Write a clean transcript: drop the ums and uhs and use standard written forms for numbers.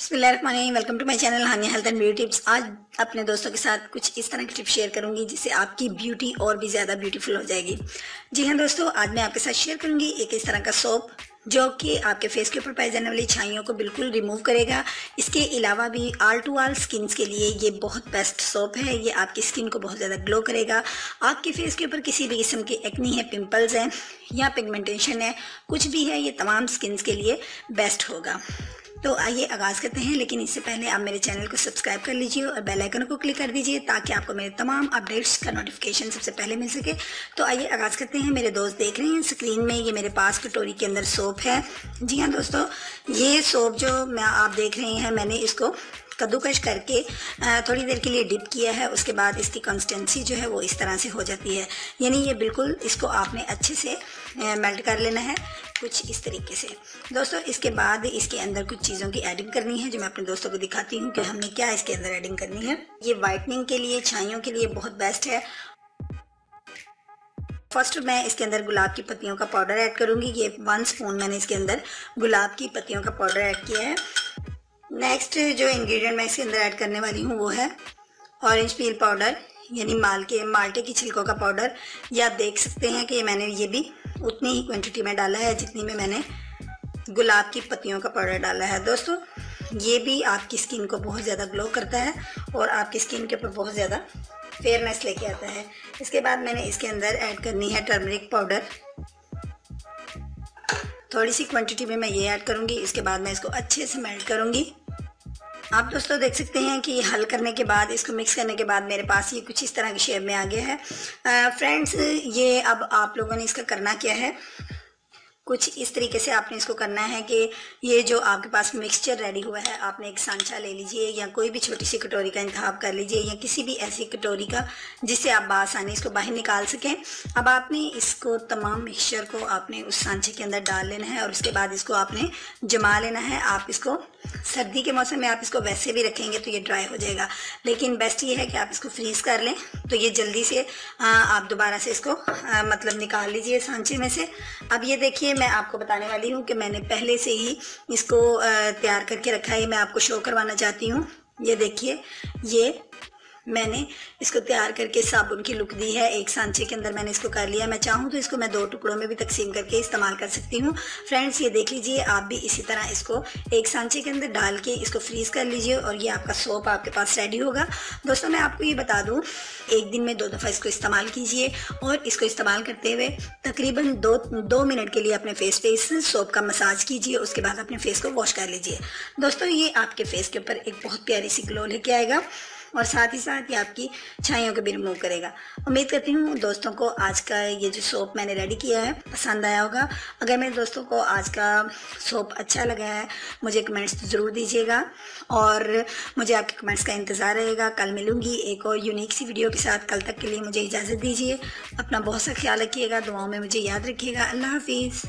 बिस्मिल्लाहिर्रहमानिर्रहीम। Welcome to my channel Haniya health and beauty tips. आज अपने दोस्तों के साथ कुछ इस तरह की टिप्स शेयर करूंगी जिससे आपकी ब्यूटी और भी ज़्यादा ब्यूटीफुल हो जाएगी। जी हाँ दोस्तों, आज मैं आपके साथ शेयर करूंगी एक इस तरह का सोप जो कि आपके फेस के ऊपर पाई जाने वाली छाइयों को बिल्कुल रिमूव करेगा। इसके अलावा भी ऑल टू ऑल स्किन के लिए ये बहुत बेस्ट सोप है। ये आपकी स्किन को बहुत ज़्यादा ग्लो करेगा। आपके फेस के ऊपर किसी भी किस्म की एक्नी है, पिंपल्स हैं या पिगमेंटेशन है, कुछ भी है, ये तमाम स्किन के लिए बेस्ट होगा। तो आइए आगाज़ करते हैं, लेकिन इससे पहले आप मेरे चैनल को सब्सक्राइब कर लीजिए और बेल आइकन को क्लिक कर दीजिए ताकि आपको मेरे तमाम अपडेट्स का नोटिफिकेशन सबसे पहले मिल सके। तो आइए आगाज़ करते हैं। मेरे दोस्त देख रहे हैं स्क्रीन में, ये मेरे पास कटोरी के अंदर सोप है। जी हाँ दोस्तों, ये सोप जो आप देख रहे हैं, मैंने इसको कद्दूकश करके थोड़ी देर के लिए डिप किया है। उसके बाद इसकी कंसिस्टेंसी जो है वो इस तरह से हो जाती है, यानी ये बिल्कुल इसको आपने अच्छे से मेल्ट कर लेना है कुछ इस तरीके से। दोस्तों इसके बाद इसके अंदर कुछ चीज़ों की एडिंग करनी है जो मैं अपने दोस्तों को दिखाती हूँ कि हमने क्या इसके अंदर एडिंग करनी है। ये वाइटनिंग के लिए, छाइयों के लिए बहुत बेस्ट है। फर्स्ट मैं इसके अंदर गुलाब की पत्तियों का पाउडर ऐड करूँगी। ये 1 स्पून मैंने इसके अंदर गुलाब की पत्तियों का पाउडर ऐड किया है। नेक्स्ट जो इंग्रेडिएंट मैं इसके अंदर ऐड करने वाली हूँ वो है ऑरेंज पील पाउडर, यानी माल्टे की छिलकों का पाउडर। ये आप देख सकते हैं कि मैंने ये भी उतनी ही क्वांटिटी में डाला है जितनी में मैंने गुलाब की पत्तियों का पाउडर डाला है। दोस्तों ये भी आपकी स्किन को बहुत ज़्यादा ग्लो करता है और आपकी स्किन के ऊपर बहुत ज़्यादा फेयरनेस लेके आता है। इसके बाद मैंने इसके अंदर ऐड करनी है टर्मरिक पाउडर, थोड़ी सी क्वांटिटी में मैं ये ऐड करूँगी। इसके बाद मैं इसको अच्छे से मेल्ट करूँगी। आप दोस्तों देख सकते हैं कि हल करने के बाद, इसको मिक्स करने के बाद मेरे पास ये कुछ इस तरह की शेप में आ गया है। फ्रेंड्स ये अब आप लोगों ने इसका करना क्या है, कुछ इस तरीके से आपने इसको करना है कि ये जो आपके पास मिक्सचर रेडी हुआ है, आपने एक सांचा ले लीजिए या कोई भी छोटी सी कटोरी का इंतखाब कर लीजिए या किसी भी ऐसी कटोरी का जिससे आप बासानी इसको बाहर निकाल सकें। अब आपने इसको तमाम मिक्सचर को आपने उस सांचे के अंदर डाल लेना है और उसके बाद इसको आपने जमा लेना है। आप इसको सर्दी के मौसम में आप इसको वैसे भी रखेंगे तो ये ड्राई हो जाएगा, लेकिन बेस्ट ये है कि आप इसको फ्रीज़ कर लें तो ये जल्दी से आप दोबारा से इसको मतलब निकाल लीजिए सांचे में से। अब ये देखिए, मैं आपको बताने वाली हूँ कि मैंने पहले से ही इसको तैयार करके रखा है। मैं आपको शो करवाना चाहती हूँ। ये देखिए, ये मैंने इसको तैयार करके साबुन की लुक दी है। एक सांचे के अंदर मैंने इसको कर लिया। मैं चाहूँ तो इसको मैं 2 टुकड़ों में भी तकसीम करके इस्तेमाल कर सकती हूँ। फ्रेंड्स ये देख लीजिए, आप भी इसी तरह इसको एक सांचे के अंदर डाल के इसको फ्रीज़ कर लीजिए और ये आपका सोप आपके पास रेडी होगा। दोस्तों मैं आपको ये बता दूँ, एक दिन में 2 दफ़ा इसको इस्तेमाल कीजिए और इसको इस्तेमाल करते हुए तकरीबन 2 मिनट के लिए अपने फेस पे इस सोप का मसाज कीजिए। उसके बाद अपने फेस को वॉश कर लीजिए। दोस्तों ये आपके फेस के ऊपर एक बहुत प्यारी सी ग्लो लेके आएगा और साथ ही साथ ये आपकी छाइयों को भी रिमूव करेगा। उम्मीद करती हूँ दोस्तों को आज का ये जो सोप मैंने रेडी किया है पसंद आया होगा। अगर मेरे दोस्तों को आज का सोप अच्छा लगा है, मुझे कमेंट्स ज़रूर दीजिएगा और मुझे आपके कमेंट्स का इंतज़ार रहेगा। कल मिलूँगी एक और यूनिक सी वीडियो के साथ। कल तक के लिए मुझे इजाज़त दीजिए। अपना बहुत सा ख्याल रखिएगा, दुआओं में मुझे याद रखिएगा। अल्लाह हाफिज़।